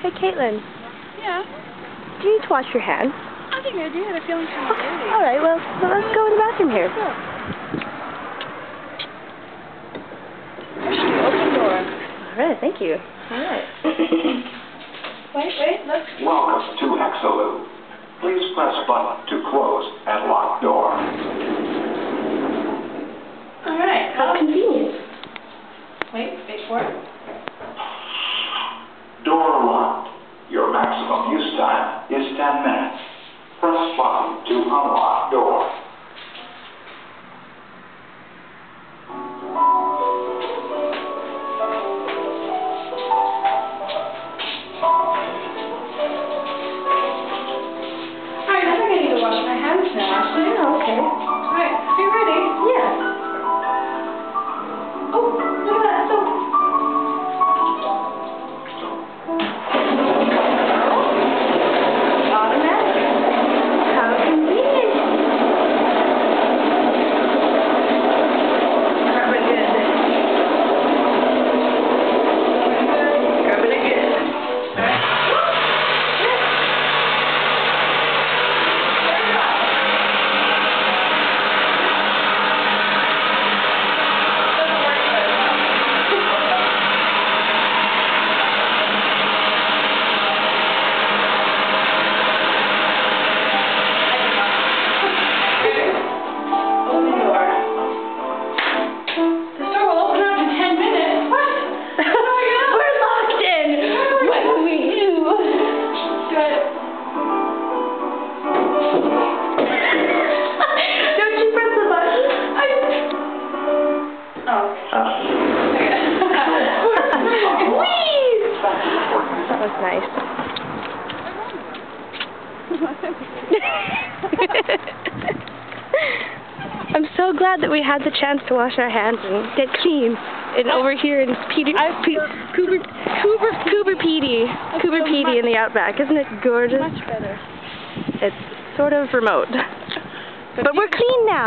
Hey, Caitlin. Yeah. Do you need to wash your hands? I think I do. I had a feeling kind of dirty. All right, well, let's go in the bathroom here. Sure. Open door. All right, thank you. All right. Wait, look. Welcome to Exolute. Please press button to close and lock door. All right. How convenient. Wait for it. Door locked. Your maximum use time is 10 minutes. Press button to unlock door. Alright, I think I need to wash my hands now, actually. Oh, okay. Alright, are you ready? Yeah. Oh, look at that soap. Automatic. How convenient. Rubbing good. Rubbing it good. That was nice. I'm so glad that we had the chance to wash our hands and get clean. And over here in Cooper Pedy in the Outback. Isn't it gorgeous? Much better. It's sort of remote. But we're clean now.